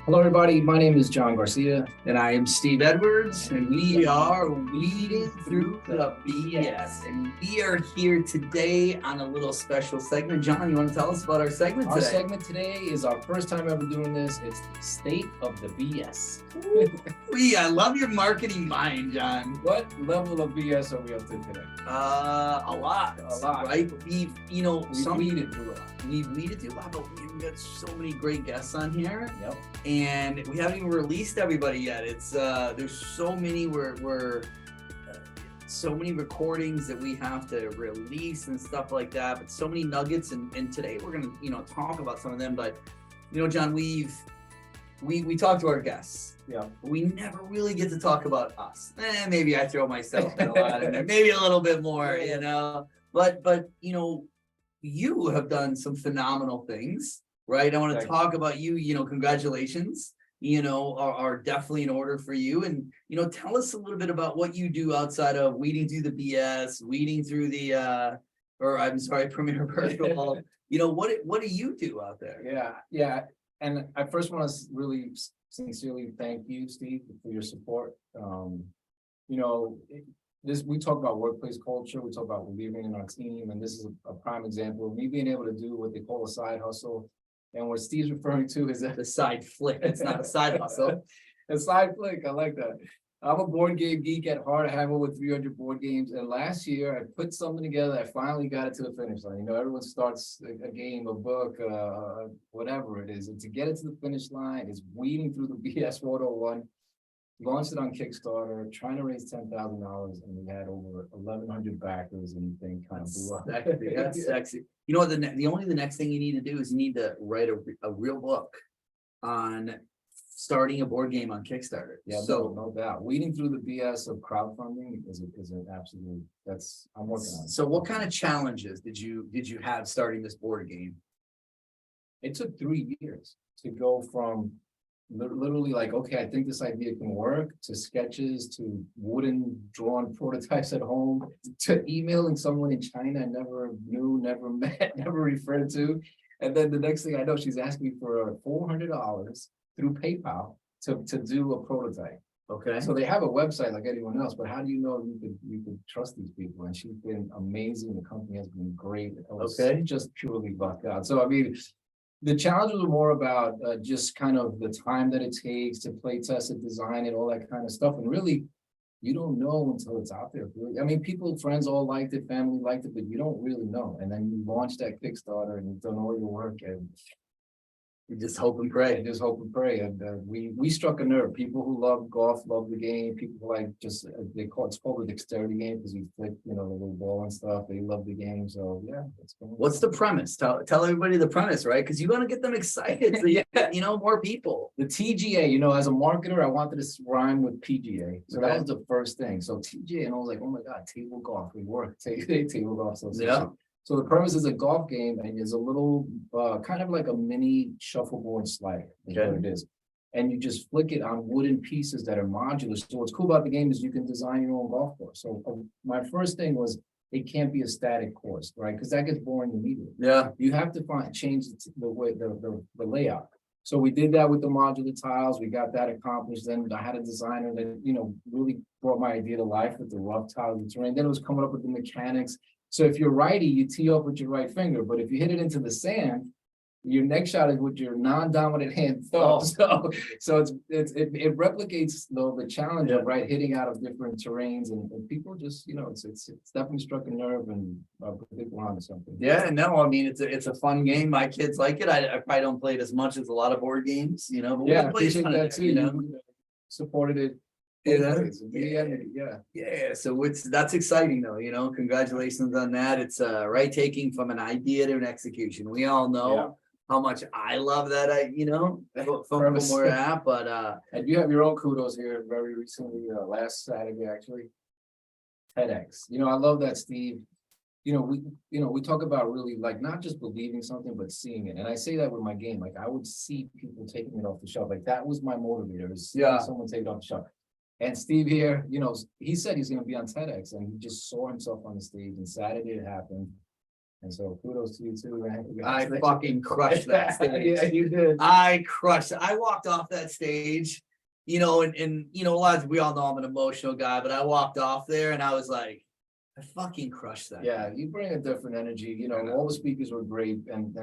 Hello, everybody. My name is John Garcia. And I am Steve Edwards, and we are Weeding Through the BS. And we are here today on a little special segment. John, you want to tell us about our segment today? Our segment today is our first time ever doing this. It's the state of the BS. I love your marketing mind, John. What level of BS are we up to today? A lot, right? We've weeded through a lot. We've weeded through a lot, but we've got so many great guests on here. Yep. And we haven't even released everybody yet. It's there's so many so many recordings that we have to release and stuff like that, but so many nuggets, and today we're gonna talk about some of them. But John, we talk to our guests. Yeah. We never really get to talk about us. Maybe I throw myself in a lot in there, maybe a little bit more, but you have done some phenomenal things, right? I want to talk about you. Congratulations, are definitely in order for you. And, tell us a little bit about what you do outside of weeding through the BS, weeding through Premier Virtual. What do you do out there? Yeah. And I first want to really sincerely thank you, Steve, for your support. We talk about workplace culture, we talk about believing in our team, and this is a prime example of me being able to do what they call a side hustle. And what Steve's referring to is the side flick. It's not a side hustle. A side flick, I like that. I'm a board game geek at heart. I have over 300 board games. And last year I put something together. I finally got it to the finish line. Everyone starts a game, a book, whatever it is. And to get it to the finish line is weeding through the BS 101. Launched it on Kickstarter, trying to raise $10,000, and we had over 1,100 backers, and the thing kind of blew up. That's sexy. The next thing you need to do is you need to write a real book on starting a board game on Kickstarter. Yeah, so no doubt. Weeding through the BS of crowdfunding is an absolute. I'm working on it. So, what kind of challenges did you have starting this board game? It took 3 years to go from literally like, okay, I think this idea can work, to sketches, to wooden drawn prototypes at home, to emailing someone in China I never knew, never met, never referred to. And then the next thing I know, she's asking me for $400 through PayPal to do a prototype. Okay. So they have a website like anyone else, but how do you know you could trust these people? And she's been amazing. The company has been great. Okay. Just purely luck out. So, I mean, the challenges are more about just kind of the time that it takes to play test it, design it, all that kind of stuff. And really, you don't know until it's out there. I mean, friends all liked it, family liked it, but you don't really know. And then you launch that Kickstarter and you've done all your work, and you just hope and pray. And we struck a nerve. People who love golf love the game. People like it's called a dexterity game because you flick, the little ball and stuff. They love the game. So yeah, what's the premise? Tell everybody the premise, right? Because you want to get them excited. So more people. The TGA, as a marketer, I wanted to rhyme with PGA. So that was the first thing. So TGA, and I was like, oh my God, table golf. We work table golf. So yeah. So the premise is a golf game, and is a little kind of like a mini shuffleboard slider is what it is. And you just flick it on wooden pieces that are modular. So what's cool about the game is you can design your own golf course. So my first thing was it can't be a static course, right? Because that gets boring immediately. Yeah. You have to change the way the layout. So we did that with the modular tiles. We got that accomplished. Then I had a designer that really brought my idea to life with the rough tile, the terrain. Then it was coming up with the mechanics. So if you're righty, you tee off with your right finger, but if you hit it into the sand, your next shot is with your non-dominant hand thumb. So it replicates the challenge of hitting out of different terrains, and people just it's definitely struck a nerve, and I think we're onto something. Yeah, no, I mean it's a fun game. My kids like it. I probably don't play it as much as a lot of board games, but yeah, I appreciate that too. Supported it. Yeah. So that's exciting though, congratulations on that. It's taking from an idea to an execution. We all know how much I love that from where we're at, but and you have your own kudos here very recently, last Saturday actually. TEDx. I love that, Steve. We talk about really like not just believing something, but seeing it. And I say that with my game. Like I would see people taking it off the shelf. Like that was my motivator, is seeing someone take it off the shelf. And Steve here, he said he's going to be on TEDx, and he just saw himself on the stage. And Saturday it happened. And so kudos to you too, man. I fucking crushed that stage. Yeah, you did. I crushed it. I walked off that stage, and a lot of we all know I'm an emotional guy, but I walked off there and I was like, I fucking crushed that. Yeah, you bring a different energy, I know. all the speakers were great and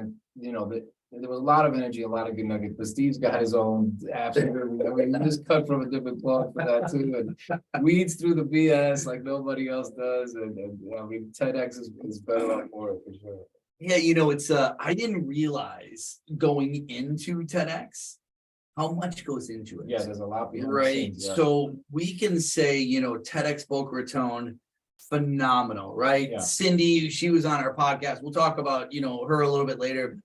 there was a lot of energy, a lot of good nuggets, but Steve's got his own absolutely. I mean, you just cut from a different cloth for that too, and weeds through the BS like nobody else does, and I mean, TEDx is better on more for sure. Yeah, it's I didn't realize going into TEDx how much goes into it. Yeah, there's a lot behind the Right. scenes, yeah. So we can say, TEDx Boca Raton, phenomenal, right? Yeah. Cindy, she was on our podcast. We'll talk about, her a little bit later.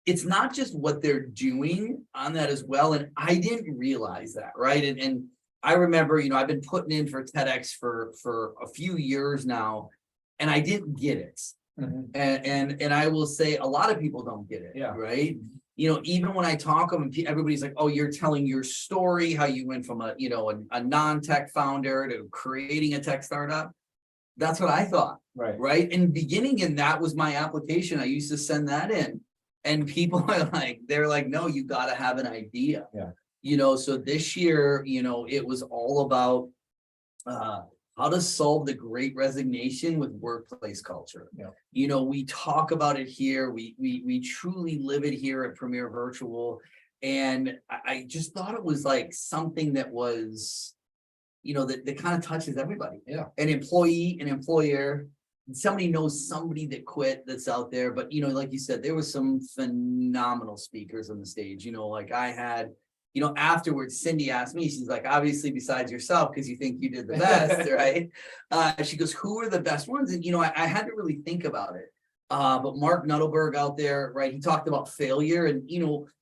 It's not just what they're doing on that as well. And I didn't realize that, right? And I remember, I've been putting in for TEDx for a few years now, and I didn't get it. Mhm. And I will say a lot of people don't get it. Yeah. Right. Even when I talk to them, everybody's like, oh, you're telling your story, how you went from a non-tech founder to creating a tech startup. That's what I thought. Right. Right. And beginning in that was my application. I used to send that in. And people are like, they're like, no, you got to have an idea. Yeah. So this year, it was all about how to solve the great resignation with workplace culture. Yeah. We talk about it here. We truly live it here at Premier Virtual. And I just thought it was like something that was, that kind of touches everybody. Yeah. An employee, an employer, somebody knows somebody that quit that's out there. But, like you said, there was some phenomenal speakers on the stage. Like I had, afterwards, Cindy asked me, she's like, obviously besides yourself, because you think you did the best, right? She goes, who are the best ones? And, I had to really think about it. But Mark Nuttleberg out there, right? He talked about failure. And,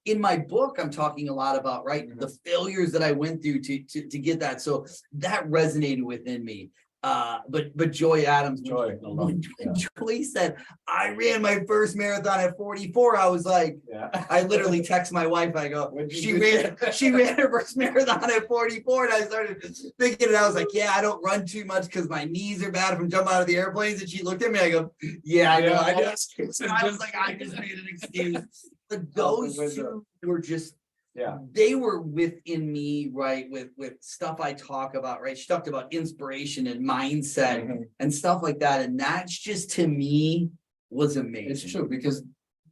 in my book, I'm talking a lot about, right, Mhm. the failures that I went through to get that. So that resonated within me. But Joy Adams, Joy, I love it. when Joy said, I ran my first marathon at 44, I was like, Yeah. I literally text my wife, I go, What'd she you do? ran her first marathon at 44. And I started thinking, and I was like, yeah, I don't run too much because my knees are bad from jumping out of the airplanes. And she looked at me, I go, yeah, I know. I just I was like, I just made an excuse. But those two were just, Yeah. they were within me, right? With stuff I talk about, right? She talked about inspiration and mindset Mhm. and stuff like that. And that's just, to me, was amazing. It's true, because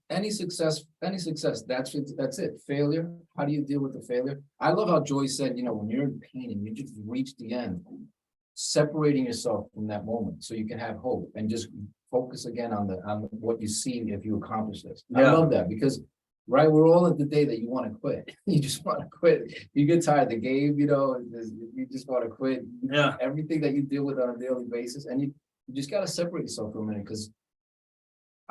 any success, that's it. Failure, how do you deal with the failure? I love how Joy said, when you're in pain and you just reach the end, separating yourself from that moment so you can have hope and just focus again on what you see if you accomplish this. I Yeah. love that, because right, we're all at the day that you want to quit. You just want to quit. You get tired of the game, you just want to quit. Yeah. Everything that you deal with on a daily basis, and you just got to separate yourself for a minute, because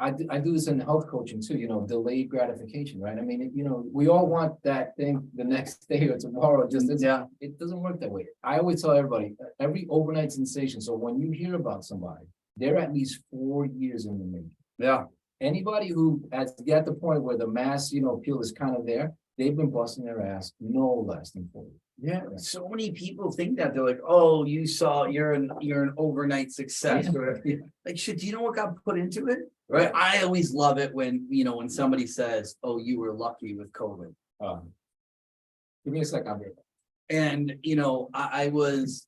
I do this in health coaching too, delayed gratification, right? I mean, we all want that thing the next day or tomorrow, it doesn't work that way. I always tell everybody, every overnight sensation. So when you hear about somebody, they're at least 4 years in the making. Yeah. Anybody who has got the point where the mass, appeal is kind of there, they've been busting their ass no less than 4 years. Yeah, so many people think that. They're like, oh, you're an overnight success. Yeah. Or, like, shit, do you know what got put into it? Right. I always love it when when somebody says, oh, you were lucky with COVID. Give me a second. I'll be And I was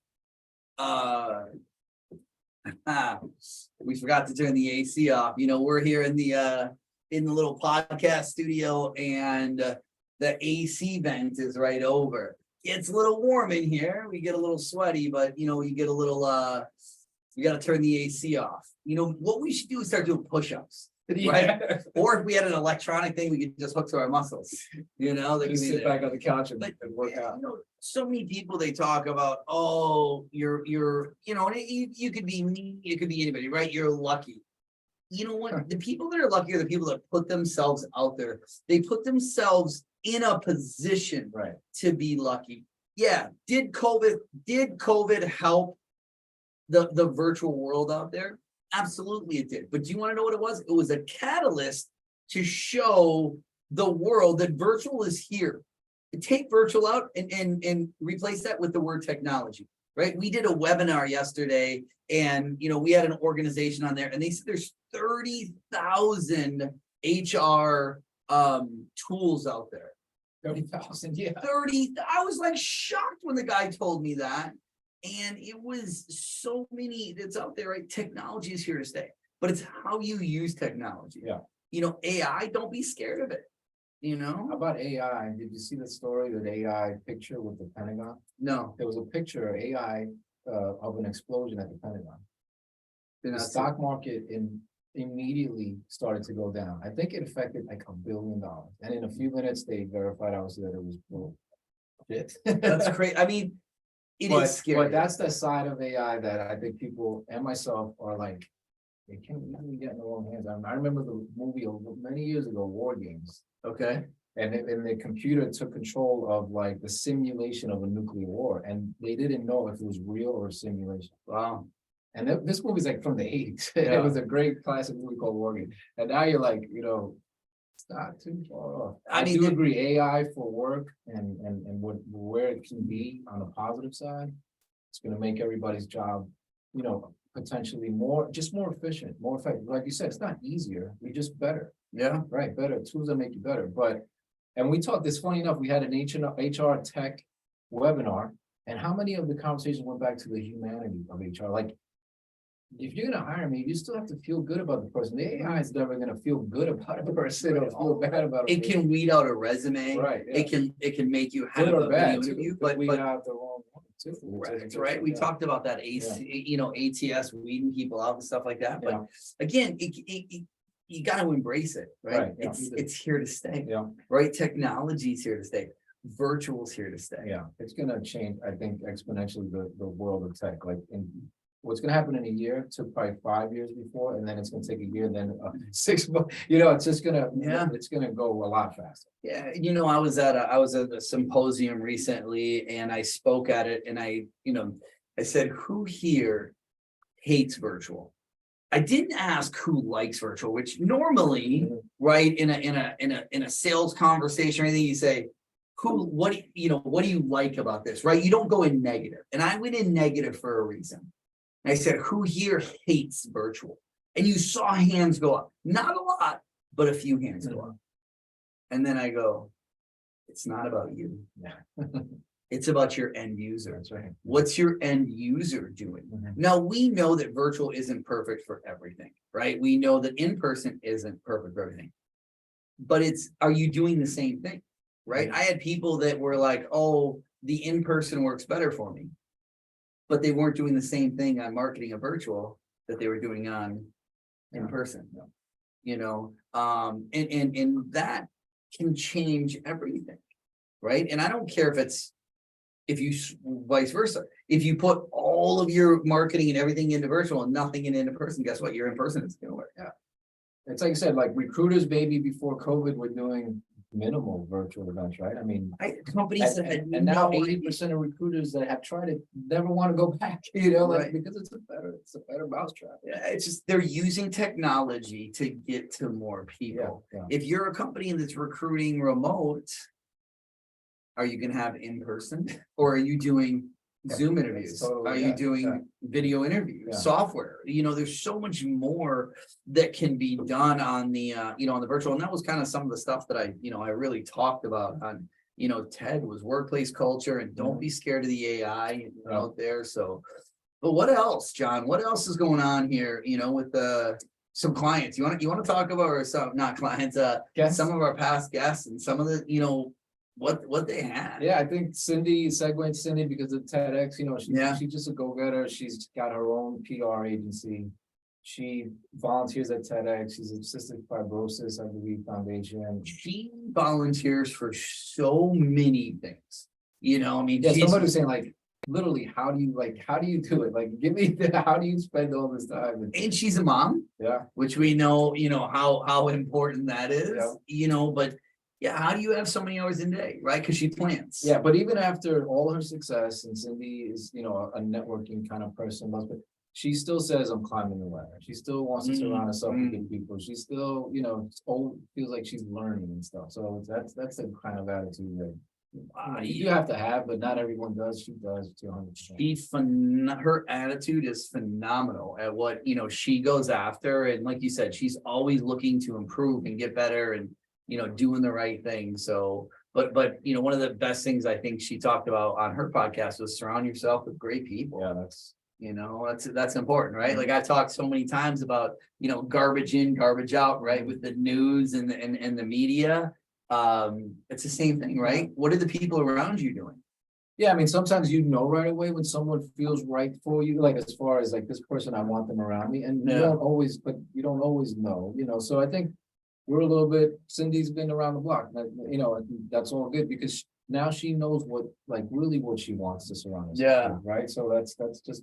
we forgot to turn the AC off. We're here in the little podcast studio, and the AC vent is right over. It's a little warm in here. We get a little sweaty, but you get a little you got to turn the AC off. What we should do is start doing push-ups. Right? Or if we had an electronic thing, we could just hook to our muscles. That Just sit back on the couch and work out. So many people, they talk about, oh, you're and you could be me, it could be anybody, right? You're lucky. You know what? The people that are lucky are the people that put themselves out there. They put themselves in a position Right. to be lucky. Yeah. Did COVID help the virtual world out there? Absolutely it did. But do you want to know what it was? It was a catalyst to show the world that virtual is here. Take virtual out and replace that with the word technology, right? We did a webinar yesterday and, we had an organization on there and they said there's 30,000 HR tools out there. 30,000, yeah. 30, I was like shocked when the guy told me that. And it was so many that's out there, right? Technology is here to stay, but it's how you use technology. Yeah. AI, don't be scared of it. How about AI? Did you see the story, that AI picture with the Pentagon? No. There was a picture, AI, of an explosion at the Pentagon. The That's stock market immediately started to go down. I think it affected like $1 billion. And in a few minutes, they verified obviously that it was bullshit. That's crazy. I mean, it is scary. But that's the side of AI that I think people and myself are like, they can't really get in the wrong hands. I remember the movie many years ago, War Games. Okay. And the computer took control of like the simulation of a nuclear war, and they didn't know if it was real or a simulation. Wow. And this movie's like from the 80s. Yeah. It was a great classic movie called War Games. And now you're like, it's not too far off. I I mean, do agree, AI for work and where it can be on the positive side, it's gonna make everybody's job, potentially more efficient, more effective. Like you said, it's not easier, we're just better. Yeah. Right, better tools that make you better, and we talked this, funny enough, we had an HR tech webinar, and how many of the conversations went back to the humanity of HR? Like, if you're gonna hire me, you still have to feel good about the person. The AI is never gonna feel good about a person or feel bad about It can weed out a resume. Right, yeah. It can make you have Good or a bad, video too, interview, but but we got the wrong one too. right. We Yeah. talked about that ATS weeding people out and stuff like that. But Yeah. again, you got to embrace it, right? Right, yeah, you do. It's here to stay, Yeah, right? Technology is here to stay. Virtual's here to stay. yeah, it's gonna change, I think, exponentially the world of tech, like what's gonna happen in a year took probably 5 years before, and then it's gonna take a year, then 6 months, it's just gonna, Yeah. it's gonna go a lot faster. Yeah, I was at a symposium recently and I spoke at it and I said, who here hates virtual? I didn't ask who likes virtual, which normally, Mhm. right, in a sales conversation or anything, you say, what do you like about this, right? You don't go in negative. And I went in negative for a reason. And I said, who here hates virtual? And you saw hands go up, not a lot, but a few hands go up. And then I go, it's not about you. Yeah. It's about your end user. That's right. What's your end user doing? Mhm. Now, we know that virtual isn't perfect for everything, right? We know that in-person isn't perfect for everything. But are you doing the same thing, right? I had people that were like, oh, the in-person works better for me. But they weren't doing the same thing on marketing a virtual that they were doing on in-person. And that can change everything, right? And I don't care if you vice versa, if you put all of your marketing and everything into virtual and nothing in person, guess what? Your in-person is gonna work. Yeah. It's like I said, like recruiters maybe before COVID were doing minimal virtual events, right? I mean, Companies that had and now no 80% of recruiters that have tried it never want to go back, like, Right. because it's a better mousetrap. Yeah, it's just they're using technology to get to more people. Yeah. If you're a company that's recruiting remote, are you gonna have in-person or are you doing Zoom That's interviews? totally, Are yeah, you doing yeah. video interviews, Yeah. software? There's so much more that can be done on the on the virtual. And that was kind of some of the stuff that I really talked about on, TED was workplace culture and don't be scared of the AI out there. So, but what else, John? What else is going on here, with some clients? You want to talk about, or some, not clients, Guests? some of our past guests and some of the, what they had. Yeah, I think segueing Cindy because of TEDx, Yeah. she's just a go-getter. She's got her own PR agency. She volunteers at TEDx. She's a cystic fibrosis, I believe, foundation. She volunteers for so many things. I mean, Yeah, she's- somebody was saying like, literally, how do you do it? Like, give me how do you spend all this time? and she's a mom, Yeah, which we know, how important that is, Yeah. But yeah, how do you have so many hours in a day, right? Because she plans. yeah, but even after all her success, and Cindy is, a networking kind of person, but she still says, I'm climbing the ladder. She still wants to surround herself with good people. She still, feels like she's learning and stuff. So that's the kind of attitude that You do have to have, but not everyone does. She does to 100%. Her attitude is phenomenal at what, she goes after. And like you said, she's always looking to improve and get better and, doing the right thing. So, but, one of the best things I think she talked about on her podcast was surround yourself with great people. Yeah, that's. That's important, right? Like I talked so many times about, garbage in, garbage out, right? With the news and the media. It's the same thing, right? What are the people around you doing? Yeah, I mean, sometimes right away when someone feels right for you, like as far as like this person, I want them around me, and you Yeah. don't always, but you don't always know, so I think we're a little bit, Cindy's been around the block, that's all good because now she knows like really what she wants to surround herself Yeah. with, right? So that's just,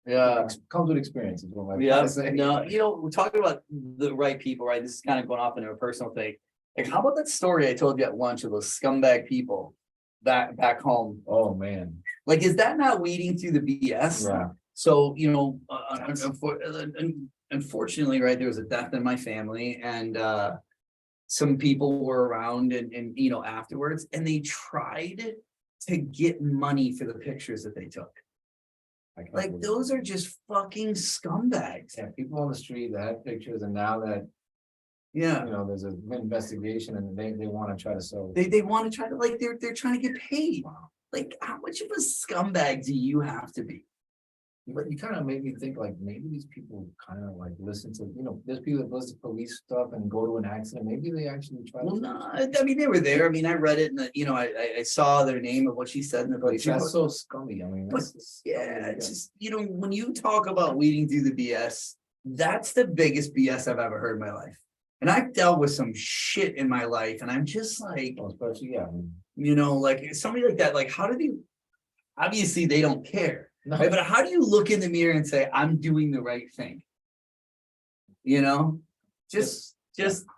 Yeah. comes with experience is what I'm Yeah, trying to say. no, we're talking about the right people, right? This is kind of going off into a personal thing. Like, how about that story I told you at lunch of those scumbag people back home? Oh, man. Like, is that not weeding through the BS? Yeah. So, unfortunately, right, there was a death in my family, and some people were around and afterwards, and they tried to get money for the pictures that they took. Like, those are just fucking scumbags. Yeah, people on the street that have pictures, and now that Yeah. there's an investigation and they want to try to sell. They want to try to, like, they're trying to get paid. Like, how much of a scumbag do you have to be? But you kind of made me think like maybe these people kind of like listen to, there's people that listen to police stuff and go to an accident. Maybe they actually try Well, to. no, I mean, they were there. I mean, I read it, and I saw their name of what she said in the But police. that's so scummy. I mean, But yeah, it's just, when you talk about weeding through the BS, that's the biggest BS I've ever heard in my life. And I've dealt with some shit in my life, and I'm just like, especially, yeah. Like somebody like that, like, how do they, obviously they don't care, No. right? But how do you look in the mirror and say, I'm doing the right thing? I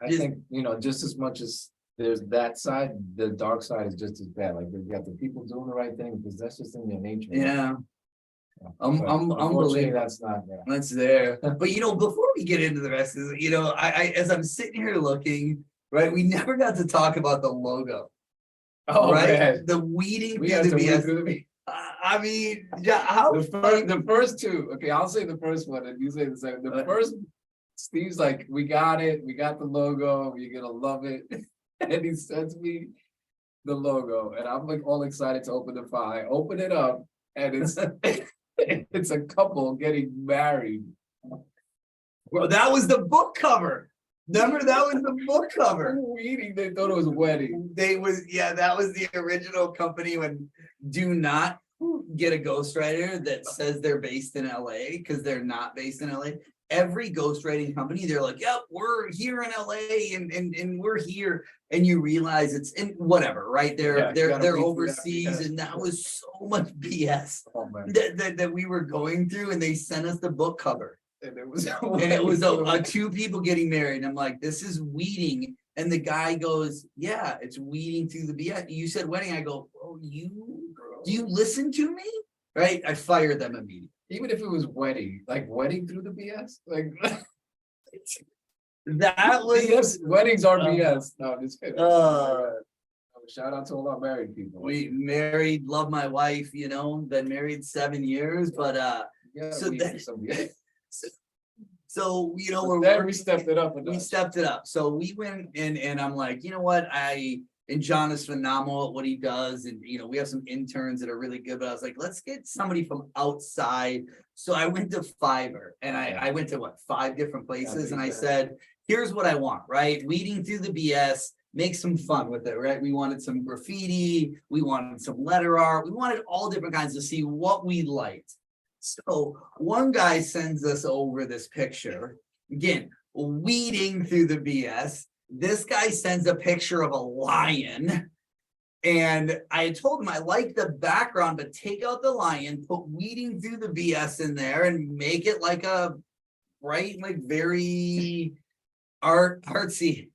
think, just as much as there's that side, the dark side is just as bad. Like we got the people doing the right thing because that's just in their nature. Yeah. But unfortunately, Unbelievable. that's not there. That's there. But before we get into the rest of it, I as I'm sitting here looking, right, we never got to talk about the logo. Oh, right? man. The weeding We through had the to weed BS. through the I mean, yeah, how the first two. Okay, I'll say the first one, and you say the second. The first, Steve's like, "We got it. We got the logo. You're gonna love it." And he sends me the logo, and I'm like all excited to open the file. I open it up, and it's it's a couple getting married. Well, that was the book cover. Remember, that was the book cover. Weeding, they thought it was a wedding. That was the original company. When do not get a ghostwriter that says they're based in LA, because they're not based in LA. Every ghostwriting company, they're like, yep, we're here in LA and we're here. And you realize it's in whatever, right? They're overseas, and that was so much BS that we were going through, and they sent us the book cover. And it was two people getting married. And I'm like, this is weeding. And the guy goes, yeah, it's weeding through the BS. You said wedding. I go, oh, do you listen to me? Right? I fired them immediately. Even if it was wedding, like wedding through the BS, like that was BS, weddings are BS. No, I'm just kidding. Shout out to all our married people. We married, love my wife, been married 7 years, but we stepped it up. We stepped it up. So we went in, and I'm like, you know what? And John is phenomenal at what he does. And, we have some interns that are really good, but I was like, let's get somebody from outside. So I went to Fiverr, and I went to 5 different places, and I said, here's what I want, right? Weeding through the BS, make some fun with it, right? We wanted some graffiti. We wanted some letter art. We wanted all different kinds to see what we liked. So one guy sends us over this picture, again, weeding through the BS. This guy sends a picture of a lion, and I told him I like the background, but take out the lion, put weeding through the BS in there, and make it like a bright, like very artsy.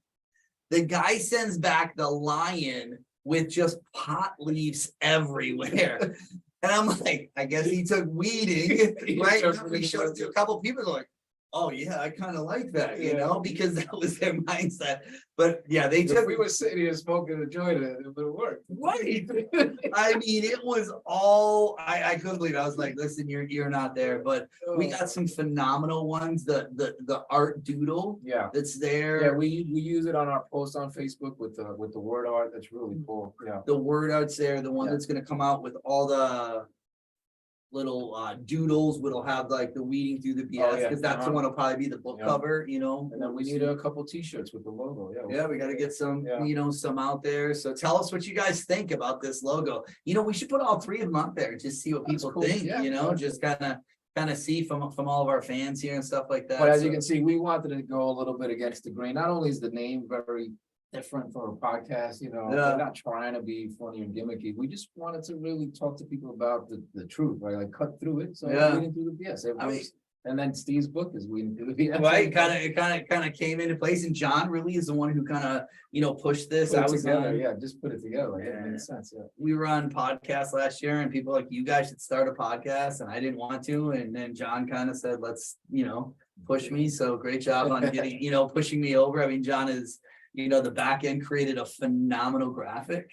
The guy sends back the lion with just pot leaves everywhere. And I'm like, I guess he took weeding, right? We showed it to a couple people, like, oh yeah, I kind of like that, you Yeah. know, because that was their mindset. But yeah, they If took we were sitting here smoking a joint, it would have worked. right. I mean, it was all I couldn't believe it. I was like, listen, you're not there, but we got some phenomenal ones. The art doodle Yeah, that's yeah, there. we use it on our post on Facebook with the word art. That's really cool. Yeah. The word art's there, the one Yeah. that's gonna come out with all the little doodles, will have like the weeding through the BS, yeah, because that's the uh-huh. one will probably be the book Yeah. cover, you know. And then we need a couple t-shirts with the logo. Yeah. Yeah, we gotta get some, Yeah. you know, some out there. So tell us what you guys think about this logo. You know, we should put all three of them out there, just see what That's people cool. think, Yeah, you know, yeah. just kind of see from all of our fans here and stuff like that. But as you So- can see, we wanted to go a little bit against the grain. Not only is the name very different for a podcast, you know, Yeah. we're not trying to be funny or gimmicky. We just wanted to really talk to people about the truth, right? Like cut through it. So Yeah. reading through the BS. I mean- And then Steve's book is reading through the BS. Right, kind of came into place, and John really is the one who kind of, you know, pushed this. Put I it was together, on, yeah, just put it together. Like, it Yeah. makes sense, yeah. we were on podcast last year, and people were like, you guys should start a podcast, and I didn't want to, and then John kind of said, let's, you know, push me. So great job on getting, you know, pushing me over. I mean, John is, you know, the back end created a phenomenal graphic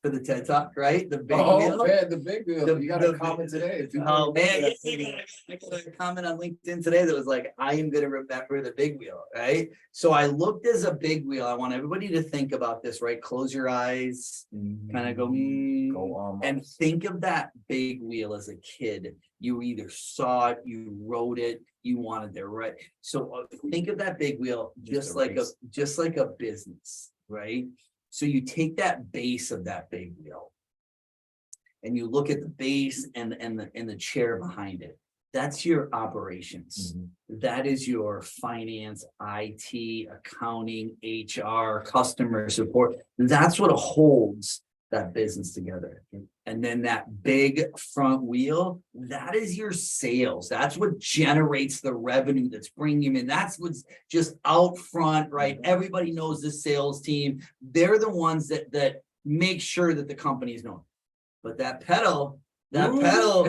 for the TED Talk, right? The big Oh, wheel. man, the big wheel. The- You got the- a comment today. Oh man, I got a comment on LinkedIn today that was like, I am gonna remember the big wheel, right? So I looked as a big wheel. I want everybody to think about this, right? Close your eyes, kind of go, Go, and think of that big wheel as a kid. You either saw it, you wrote it, you wanted there, right? So think of that big wheel Just a race. just like a business, right? So you take that base of that big wheel, and you look at the base and the chair behind it. That's your operations. Mhm. That is your finance, IT, accounting, HR, customer support. That's what holds that business together. And then that big front wheel, that is your sales. That's what generates the revenue that's bringing you in. That's what's just out front, right? Everybody knows the sales team. They're the ones that make sure that the company is known. But that pedal, Ooh.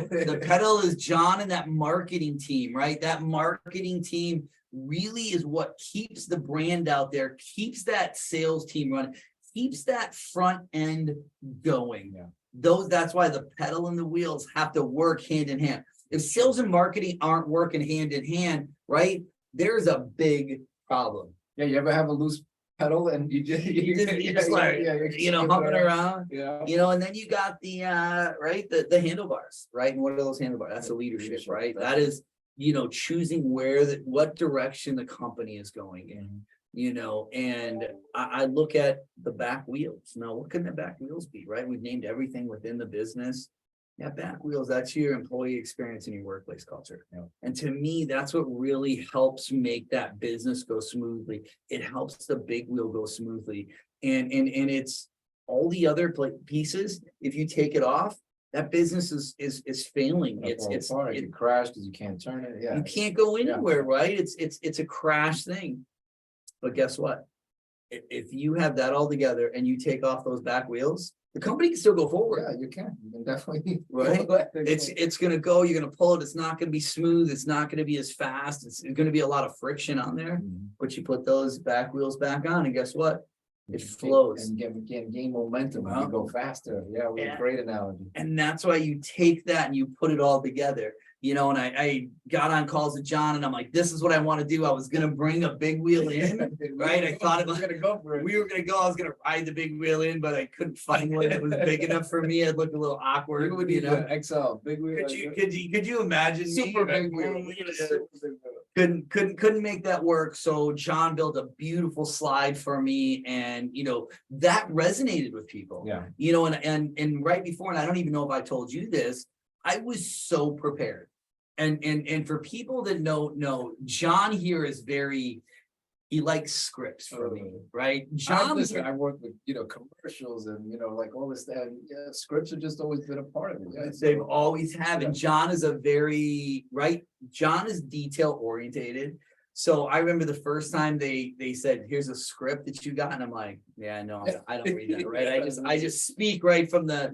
the pedal is John and that marketing team, right? That marketing team really is what keeps the brand out there, keeps that sales team running, keeps that front end going. Yeah. That's why the pedal and the wheels have to work hand in hand. If sales and marketing aren't working hand in hand, right? There's a big problem. Yeah, you ever have a loose pedal and you just You just like, you know, humping around. Yeah. You know, and then you got the right, the handlebars, right? And what are those handlebars? That's the leadership, right? That is, you know, choosing what direction the company is going in, you know, and I look at the back wheels. Now, what can the back wheels be, right? We've named everything within the business. Yeah, back wheels, that's your employee experience and your workplace culture. Yeah. And to me, that's what really helps make that business go smoothly. It helps the big wheel go smoothly. And it's all the other pieces, if you take it off, that business is failing. It's You crash because you can't turn it, yeah. you can't go anywhere, right? It's a crash thing. But guess what? If you have that all together and you take off those back wheels, the company can still go forward. Yeah, you can definitely. Right? It's gonna go, you're gonna pull it, it's not gonna be smooth, it's not gonna be as fast, it's gonna be a lot of friction on there. Mhm. But you put those back wheels back on, and guess what? It flows. And gain momentum and you go faster. Yeah, Yeah. great analogy. And that's why you take that and you put it all together, you know, and I got on calls with John and I'm like, this is what I want to do. I was gonna bring a big wheel in, right? I thought about We're gonna go for it. we were gonna go, I was gonna ride the big wheel in, but I couldn't find one that was big enough for me. It looked a little awkward, We would you need know? an XL, big wheel. Could you imagine me? Super big wheel. Super big wheel. Couldn't make that work. So John built a beautiful slide for me, and you know that resonated with people. Yeah. You know, and right before, and I don't even know if I told you this, I was so prepared. And for people that know, John here is he likes scripts for me, right? John, I work with, commercials and, like all this, stuff. Yeah, scripts have just always been a part of it. Yeah, they've always have, and John is John is detail orientated. So I remember the first time they said, here's a script that you got, and I'm like, yeah, no, I don't read that, right? I just speak right from the,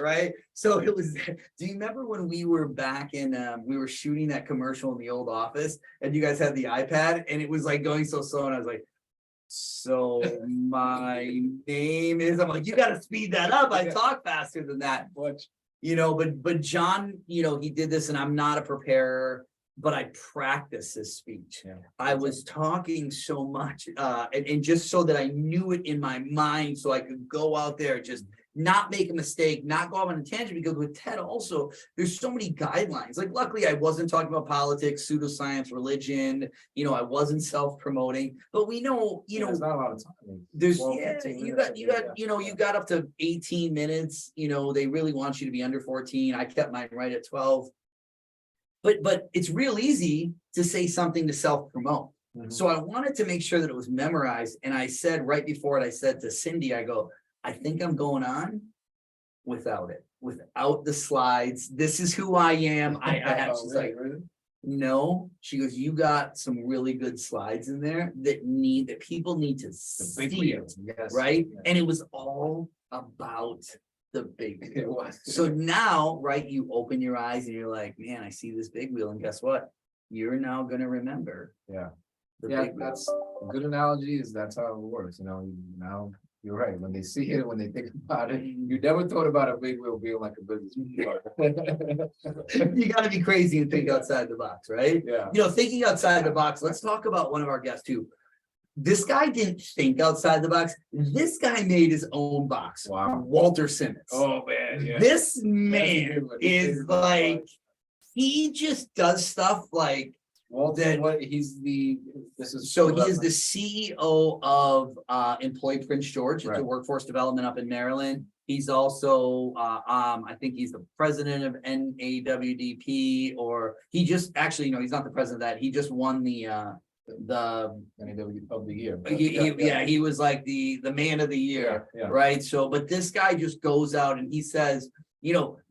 right? So it was, do you remember when we were back in, we were shooting that commercial in the old office and you guys had the iPad and it was like going so slow and I was like, so my name is, I'm like, you gotta speed that up. I talk faster than that. But John, he did this and I'm not a preparer, but I practice his speech. Yeah. I was talking so much, and just so that I knew it in my mind, so I could go out there, just not make a mistake, not go off on a tangent, because with TED also, there's so many guidelines. Like, luckily, I wasn't talking about politics, pseudoscience, religion, I wasn't self-promoting, but we know, There's not a lot of time. there's, 12, yeah, 15 you minutes, got, you got up to 18 minutes, they really want you to be under 14. I kept mine right at 12. But it's real easy to say something to self-promote. Mhm. So I wanted to make sure that it was memorized. And I said right before it, I said to Cindy, I go, I think I'm going on without it, without the slides. This is who I am. She's like, no. She goes, you got some really good slides in there that people need to see it, Yes. right? Yeah. And it was all about the big It was. so now, right, you open your eyes and you're like, man, I see this big wheel, and guess what? You're now gonna remember. Yeah. The Yeah, big wheel. that's a good analogy. That's how it works. Now you're right. When they see it, when they think about it, you never thought about a big wheel being like a business. You gotta be crazy and think outside the box, right? Yeah. Thinking outside the box. Let's talk about one of our guests too. This guy didn't think outside the box. This guy made his own box. Wow. Walter Simmons. Oh man. Yeah. This good man one. is like, he just does stuff like, Walter, he is the CEO of Employee Prince George. It's a Right. workforce development up in Maryland. He's also I think he's the president of NAWDP, or he just actually, no, he's not the president of that. He just won the NAW of the year. he was like the man of the year, Yeah. right? So, but this guy just goes out and he says,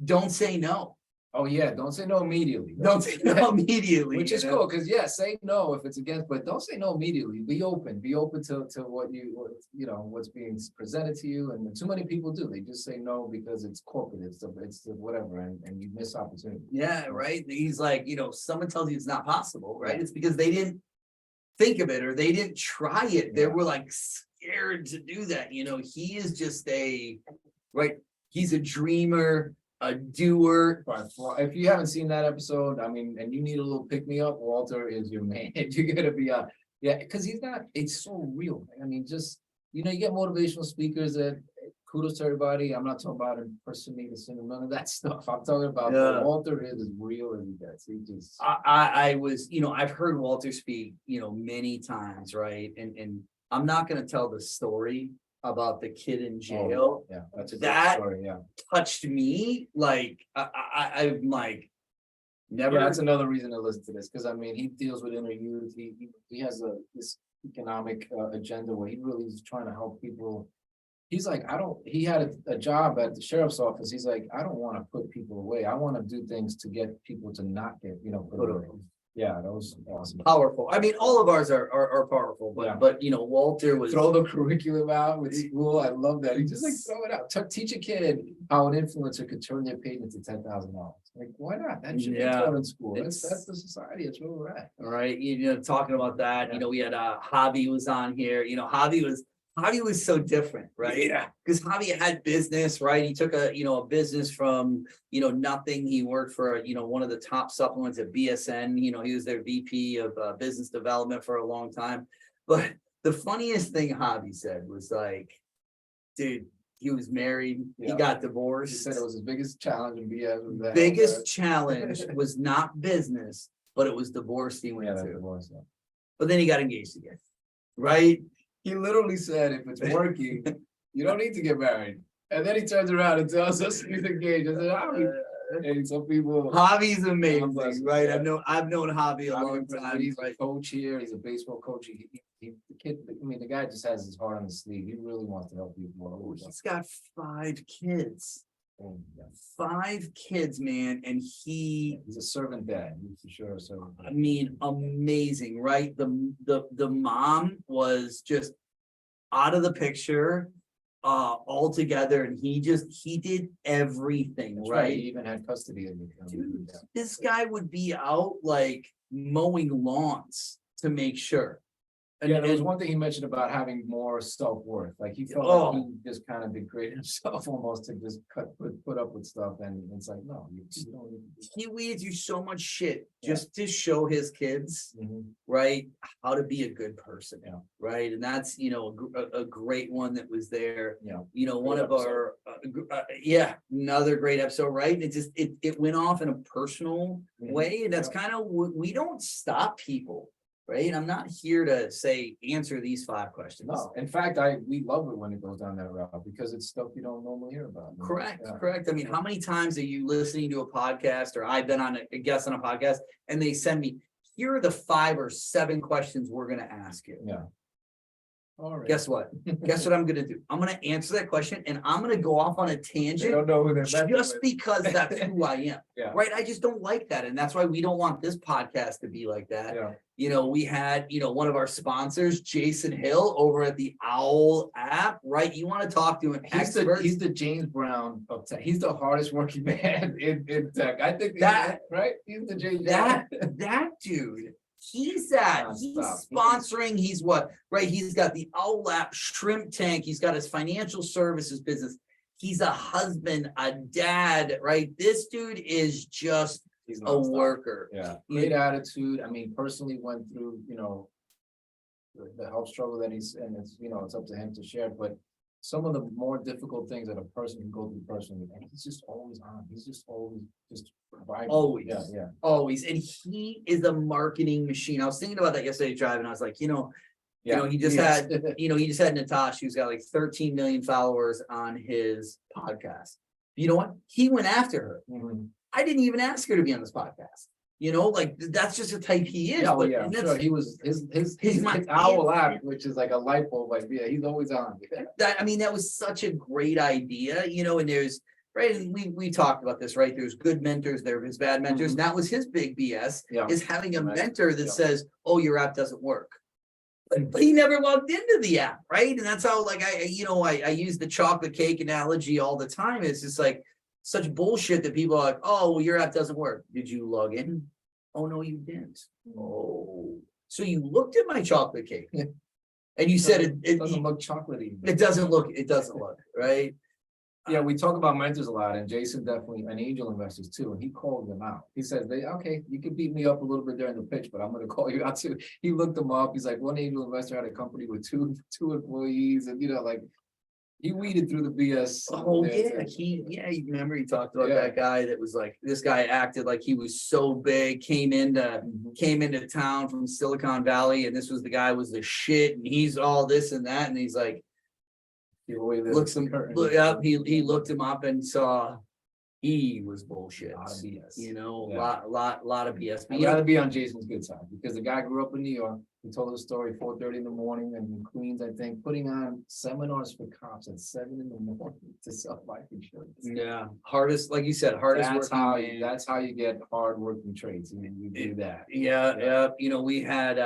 don't say no. Oh yeah, don't say no immediately. Don't say no immediately. Which is cool, because say no if it's against, but don't say no immediately. Be open to what's being presented to you. And too many people do. They just say no because it's corporate, it's the whatever, and you miss opportunity. Yeah, right. He's like, someone tells you it's not possible, right? It's because they didn't think of it or they didn't try it. They were like scared to do that. He is just he's a dreamer, a doer. But if you haven't seen that episode, I mean, and you need a little pick me up, Walter is your man. You're gonna be because it's so real. I mean, just you get motivational speakers that kudos to everybody. I'm not talking about impersonating none of that stuff. I'm talking about Walter is as real as he gets. He just I was, I've heard Walter speak, many times, right? And I'm not gonna tell the story about the kid in jail. Yeah, that's a good That story. Yeah. touched me. Like I'm like, never. That's another reason to listen to this, because I mean, he deals with inner youth. He has this economic agenda where he really is trying to help people. He's like, he had a job at the sheriff's office. He's like, I don't want to put people away. I want to do things to get people to not get, put away. Yeah, that was awesome. Powerful. I mean, all of ours are powerful, but Walter was Throw the curriculum out with school. I love that. He just throw it out. Teach a kid how an influencer could turn their page into $10,000. Like, why not? That should be taught in school. That's the society. That's where we're at. All right. Talking about that, we had Javi was on here. Javi was so different, right? Yeah. Because Javi had business, right? He took a business from, nothing. He worked for, one of the top supplements at BSN. He was their VP of business development for a long time. But the funniest thing Javi said was like, dude, he was married. He got divorced. He said it was his biggest challenge in BS. Biggest challenge was not business, but it was divorce he went to. Divorce, But then he got engaged again, right? He literally said, if it's working, you don't need to get married. And then he turns around and tells us he's engaged. I said, and some people. Javi's amazing, right? Yeah. I've known Javi a long time. He's a coach here. He's a baseball coach. The guy just has his heart on his sleeve. He really wants to help people. He's got 5 kids. Yeah. 5 kids, man, and He's a servant dad, for sure, so. I mean, amazing, right? The mom was just out of the picture altogether, and he did everything, That's right? He even had custody of it. Dude, this guy would be out like mowing lawns to make sure. Yeah, there was and- one thing he mentioned about having more self-worth, like he felt Oh. like he just kind of degraded himself almost to just put up with stuff, and it's like, no, you don't. Need to do He weeds you so much shit Yeah. just to show his kids, that. Mhm. right, how to be a good person. Yeah. Right, and that's, you know, a great one that was there. Yeah. You know, one Great of our, yeah, another great episode, right? And it went off in a personal Mhm. way, and that's Yeah. kind of, we don't stop people, right? I'm not here to say, answer these 5 questions. No, in fact, we love it when it goes down that route because it's stuff you don't normally hear about. you know? Correct, Yeah. correct. I mean, how many times are you listening to a podcast, or I've been on a guest on a podcast, and they send me, here are the 5 or 7 questions we're gonna ask you. Yeah. All right. Guess what? Guess what I'm gonna do? I'm gonna answer that question, and I'm gonna go off on a They tangent don't know who they're messing just with. because that's who I am. Yeah. Right? I just don't like that. And that's why we don't want this podcast to be like that. Yeah. You know, we had, you know, one of our sponsors, Jason Hill, over at the Owl app, right? You want to talk to an expert. He's the James Brown of tech. He's the hardest working man in tech. I think That- right. He's the James that Brown. that dude, he's Nonstop. sponsoring, he's what, right? He's got the Owl app shrimp tank, he's got his financial services business, he's a husband, a dad, right? This dude is just He's a nonstop. worker. Yeah, great attitude. I mean, personally went through, you know, the health struggle that he's, and it's, you know, it's up to him to share, but some of the more difficult things that a person can go through personally, and he's just always on. He's just always just vibrant. Always. Yeah, yeah. Always, and he is a marketing machine. I was thinking about that yesterday driving. I was like, you know, Yeah. he just Yes. he just had Natasha, who's got like 13 million followers on his podcast. You know what? He went after her. Mhm. I didn't even ask her to be on this podcast. You know, like that's just the type he is. Yeah, well, but- yeah, and I'm that's- sure he was his He's my owl favorite. app, which is like a light bulb, like, yeah, he's always on. I mean, that was such a great idea, you know, and there's, right, and we talked about this, right? There's good mentors, there's bad mentors. Mhm. And that was his big BS, Yeah. is having a Right. mentor that Yeah. says, oh, your app doesn't work. But he never logged into the app, right? And that's how, like, I use the chocolate cake analogy all the time. It's just like such bullshit that people are like, oh, well, your app doesn't work. Did you log in? Oh, no, you didn't. Oh, so you looked at my chocolate cake Yeah. and you said It doesn't look chocolatey. it doesn't look, right? Yeah, we talk about mentors a lot, and Jason definitely, and angel investors too, and he called them out. He says, okay, you can beat me up a little bit during the pitch, but I'm gonna call you out too. He looked them up. He's like, one angel investor had a company with two employees, and you know, like, he weeded through the BS. Oh, there, yeah, you remember he talked about Yeah. that guy that was like, this guy acted like he was so big, came into town from Silicon Valley, and this was the guy was the shit, and he's all this and that, and he's like, looks him, look up, he looked him up and saw he was bullshit. Lot of BS. You know, Yeah. lot of BS. But I'd you know, rather be on Jason's good side, because the guy grew up in New York. He told us a story 4:30 in the morning, and in Queens, I think, putting on seminars for cops at 7 in the morning to sell life insurance. yeah, hardest, like you said, hardest That's working how man. that's how you get hardworking trades. You do that. Yeah, Yeah. yeah, you know, we had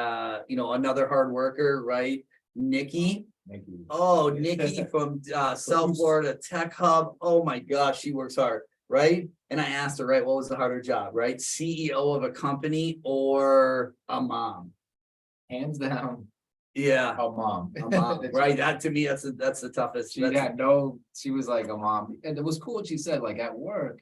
another hard worker, right? Nikki. Thank you. Oh, Nikki from South Florida Tech Hub. Oh my gosh, she works hard, right? And I asked her, right, what was the harder job, right? CEO of a company or a mom? Hands down, Yeah, a mom. a mom, right? That to me, that's the toughest. She that's- had no, she was like a mom, and it was cool what she said, like at work.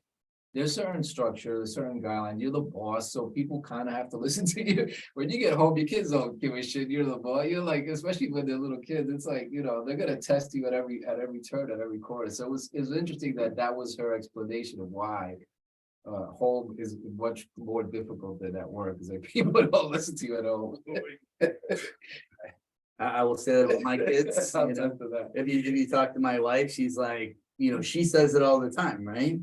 There's certain structure, there's certain guidelines, you're the boss, so people kind of have to listen to you. When you get home, your kids don't give a shit, you're the boss, you're like, especially when they're little kids, it's like, you know, they're gonna test you at every turn, at every corner. So it was interesting that was her explanation of why. Home is much more difficult than at work, is like people don't listen to you at home. I will say that about my kids. I'll You know, test to that. if you talk to my wife, she's like, you know, she says it all the time, right?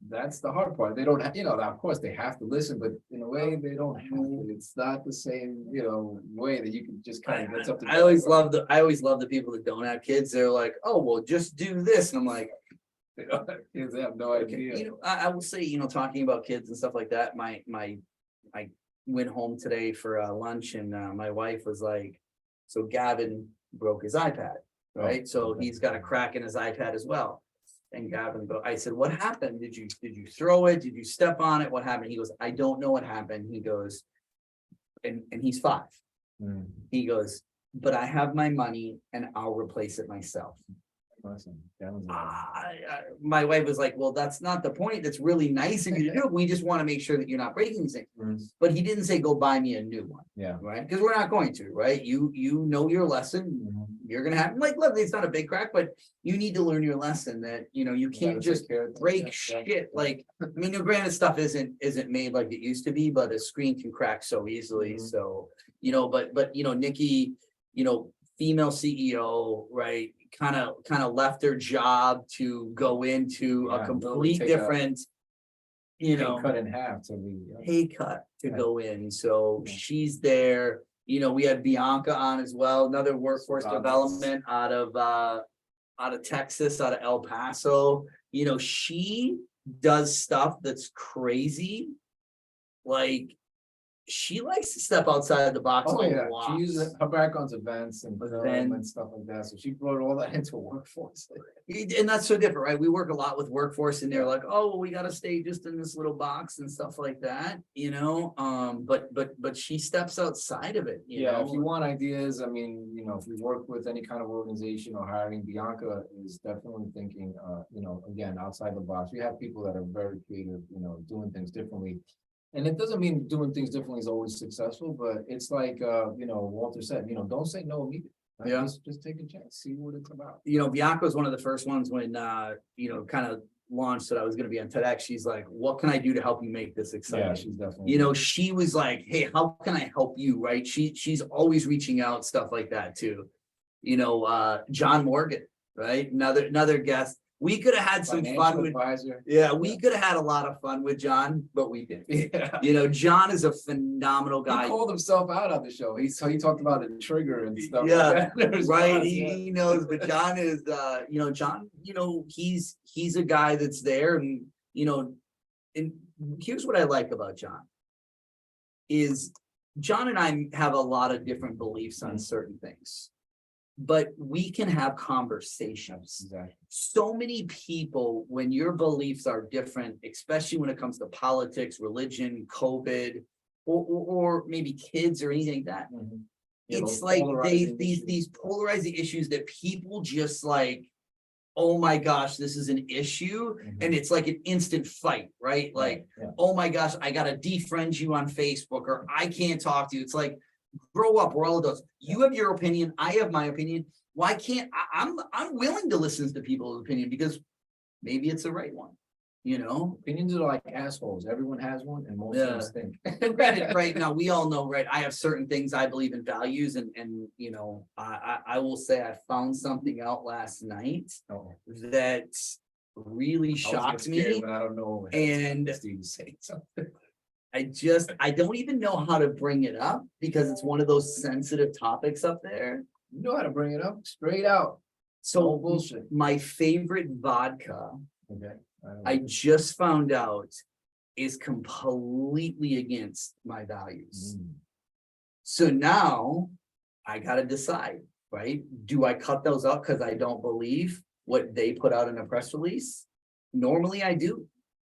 That's the hard part. They don't, you know, of course they have to listen, but in a way they don't have to. It's not the same, you know, way that you can just kind of get something. I always love the people that don't have kids. They're like, oh, well, just do this. And I'm like, You know, kids have no idea. You know, I will say, you know, talking about kids and stuff like that, I went home today for lunch and my wife was like, so Gavin broke his iPad, right? So okay. he's got a crack in his iPad as well. And Gavin I said, what happened? Did you throw it? Did you step on it? What happened? He goes, I don't know what happened. He goes, and he's 5. Mm, He goes, but I have my money and I'll replace it myself. listen, that was, My wife was like, well, that's not the point. That's really nice of you to do. We just want to make sure that you're not breaking these things. mm, But he didn't say, go buy me a new one, yeah. right? Because we're not going to, right? You know your lesson. Mhm. You're gonna have, like, look, it's not a big crack, but you need to learn your lesson that, you know, you can't Gotta take just care of things, break yeah, yeah. shit. Like, I mean, the granted stuff isn't made like it used to be, but a screen can crack so easily. Mhm. So, you know, but you know, Nikki, you know, female CEO, right? Kind of left their job to go into a Yeah, complete take a different, you know, Cut in half to be. pay cut to Yeah. go in. So Yeah. she's there. You know, we had Bianca on as well, another workforce Fabulous. development out of Texas, out of El Paso. You know, she does stuff that's crazy. Like, she likes to step outside the box Oh, a yeah, lot. she uses her background's events and film Event. and stuff like that, so she brought all that into workforce. And that's so different, right? We work a lot with workforce and they're Yeah. like, oh, well, we gotta stay just in this little box and stuff like that, you know? But she steps outside of it, you Yeah, if you know? want ideas, I mean, you know, if you work with any kind of organization or hiring, Bianca is definitely thinking, you know, again, outside the box. We have people that are very creative, you know, doing things differently. And it doesn't mean doing things differently is always successful, but it's like, you know, Walter said, you know, don't say no immediately. Right? Yeah. Just take a chance, see what it's about. You know, Bianca was one of the first ones when, you know, kind of launched that I was gonna be on TEDx. She's like, what can I do to help you make this Yeah, exciting? she's definitely. You know, she was like, hey, how can I help you, right? She's always reaching out, stuff like that too. You know, John Morgan, right? Another guest. We could have had some fun Financial with, advisor. yeah, we could have had a lot of fun with John, but we didn't. Yeah. You know, John is a phenomenal He guy. called himself out on the show. He talked about a trigger and stuff. Yeah, like that. There's Right, lots, he knows, but John is, you know, John, you know, he's a guy that's there and, you know, and here's what I like about John. Is John and I have a lot of different beliefs on certain things. But we can have conversations. Exactly. So many people, when your beliefs are different, especially when it comes to politics, religion, COVID, or maybe kids or anything like that. Mhm. Yeah, It's those like polarizing these issues. polarizing issues that people just like, oh my gosh, this is an issue. Mhm. And it's like an instant fight, right? Like, Yeah. oh my gosh, I gotta defriend you on Facebook or I can't talk to you. It's like, grow up, we're all adults. You have your opinion, I have my opinion. Why can't I'm willing to listen to people's opinion because maybe it's the right one, you know? Opinions are like assholes. Everyone has one and most of us think. Granted, right now, we all know, right? I have certain things I believe in values and you know, I will say I found something out last night Oh, that really I was shocked scared, me. but I don't know. And Steve was saying something. I don't even know how to bring it up because it's one of those sensitive topics up there. You know how to bring it up straight out. No So bullshit. my favorite vodka, Okay. I just found out is completely against my values. Mm. So now I gotta decide, right? Do I cut those up because I don't believe what they put out in a press release? Normally I do,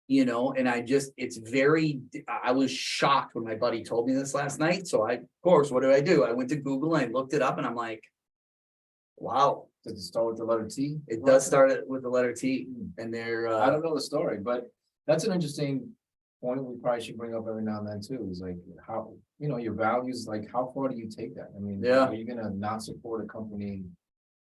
you know, and I was shocked when my buddy told me this last night. So of course, what did? I went to Google and I looked it up and I'm like, wow, Does it start with the letter T? it does start with the letter T and they're, I don't know the story, but that's an interesting point we probably should bring up every now and then too, is like how, you know, your values, like how far do you take that? I mean, Yeah. are you gonna not support a company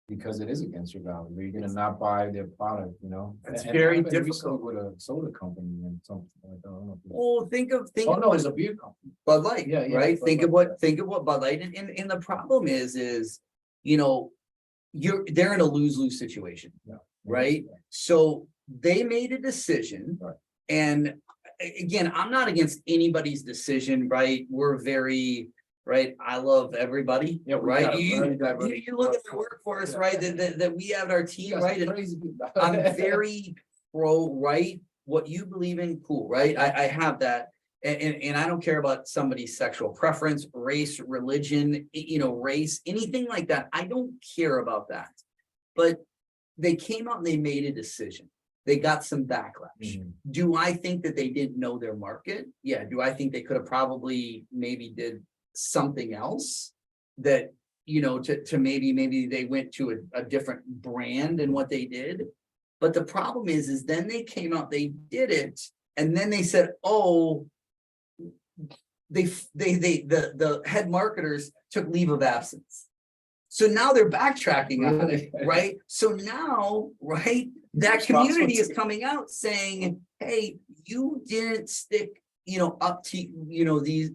because it is against your values? Are you gonna not buy their product, you know? It's And it very happened recently difficult. With a soda company and something like that. I don't know if it- well, think Oh, of no, it's a beer company. Bud Light, Yeah, yeah, right? Bud Think of Light, what Bud Light and the problem is, you know, they're in a lose-lose situation. Yeah. Right? So they made a decision. Right. And again, I'm not against anybody's decision, right? We're very, right? I love everybody, Yeah, we right? got a very diverse You look at the workforce. workforce, Yeah. right? That we have our You team, got some right? And crazy people. I'm very right? What you believe in, cool, right? I have that. And I don't care about somebody's sexual preference, race, religion, race, anything like that. I don't care about that. But they came out and they made a decision. They got some backlash. Do I think that they didn't know their market? Yeah. Do I think they could have probably maybe did something else that, to maybe they went to a different brand in what they did? But the problem is then they came out, they did it, and then they said, oh, the head marketers took leave of absence. So now they're backtracking on it, right? So now, right, that community is coming out saying, hey, you didn't stick, up to, you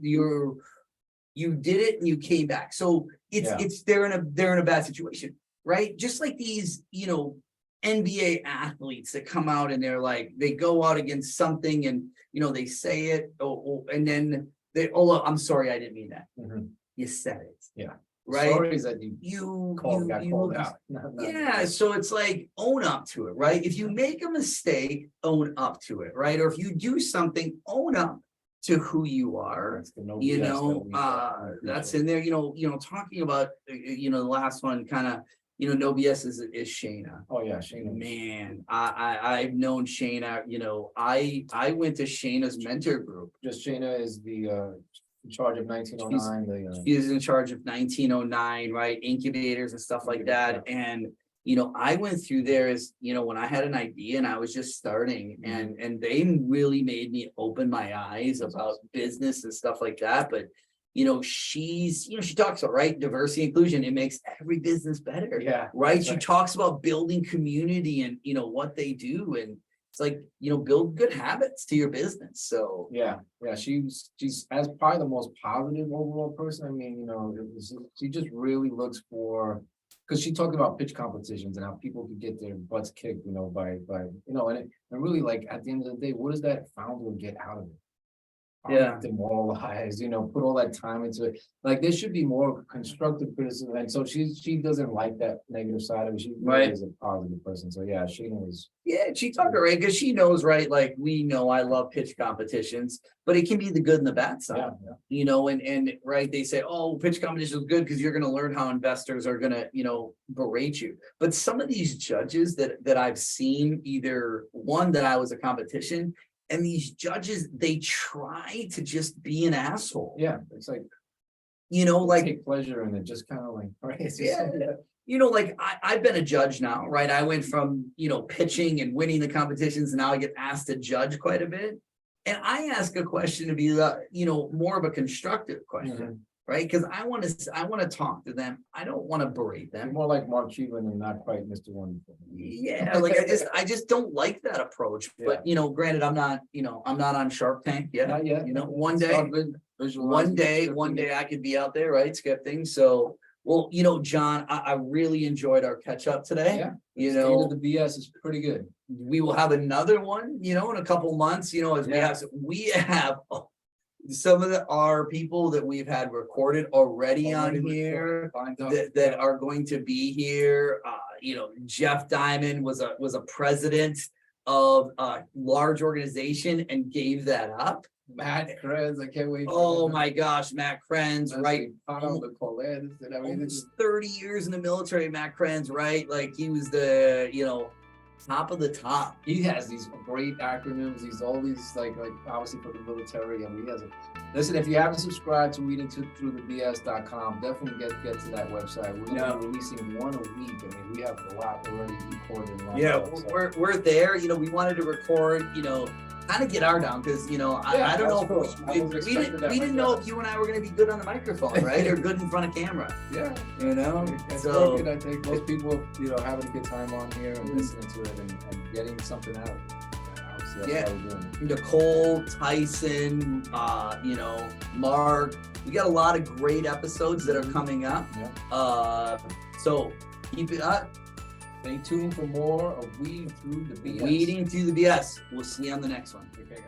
did it and you came back. So they're in a bad situation, right? Just like these, NBA athletes that come out and they're like, they go out against something and, they say it, and then I'm sorry, I didn't mean that. You said it. Yeah. Right. Sorry is that you called out. Yeah. So it's like, own up to it, right? If you make a mistake, own up to it, right? Or if you do something, own up to who you are. That's in there, talking about, the last one kind of, no BS is Shayna. Oh yeah, Shayna. Man, I've known Shayna, I went to Shayna's mentor group. Just Shayna is the in charge of 1909. She is in charge of 1909, right? Incubators and stuff like that. And I went through there as when I had an idea and I was just starting, and they really made me open my eyes about business and stuff like that. But she talks about, right, diversity, inclusion. It makes every business better. Yeah. Right. She talks about building community and what they do. And it's like, build good habits to your business. So yeah, she's as probably the most positive overall person. I mean, she just really looks for, because she talked about pitch competitions and how people could get their butts kicked, by and really, like, at the end of the day, what does that founder get out of it? Demoralized, put all that time into it. Like, there should be more constructive criticism, and so she doesn't like that negative side of it. She really is a positive person. So yeah, she knows. Yeah, she talked to right because she knows, right? Like, we know I love pitch competitions, but it can be the good and the bad side. And right, they say, oh, pitch competition is good because you're going to learn how investors are going to berate you. But some of these judges that I've seen, either one that I was a competition. And these judges, they try to just be an asshole. Yeah, it's like, like, take pleasure in it, just kind of like, right? Like, I've been a judge now, right? I went from, pitching and winning the competitions, and now I get asked to judge quite a bit. And I ask a question to be, more of a constructive question, right? Because I want to talk to them. I don't want to berate them. You're more like Mark Cuban and not quite Mr. Wonderful. Yeah, like I just don't like that approach. But granted, I'm not on Shark Tank yet. Not yet. One day I could be out there, right, scripting. So, well, John, I really enjoyed our catch up today. Yeah. The BS is pretty good. We will have another one, in a couple months. As we have some of our people that we've had recorded already on here that are going to be here. Jeff Diamond was a president of a large organization and gave that up. Matt Krenz, I can't wait. Oh my gosh, Matt Krenz, right? Almost 30 years in the military, Matt Krenz, right? Like, he was the, top of the top. He has these great acronyms. He's all these like obviously for the military, and he has a. Listen, if you haven't subscribed to readingthroughthebs.com, definitely get to that website. We're gonna be releasing one a week. I mean, we have a lot already recorded. We're there. We wanted to record. Kind of get our down because I don't know if we didn't know if you and I were going to be good on the microphone, right, or good in front of camera. Yeah, It's so working, I think most people having a good time on here and listening to it and getting something out. That's Nicole, Tyson, Mark. We got a lot of great episodes that are coming up. So keep it up. Stay tuned for more of Weeding Through the BS. Weeding Through the BS. We'll see you on the next one. Okay, guys.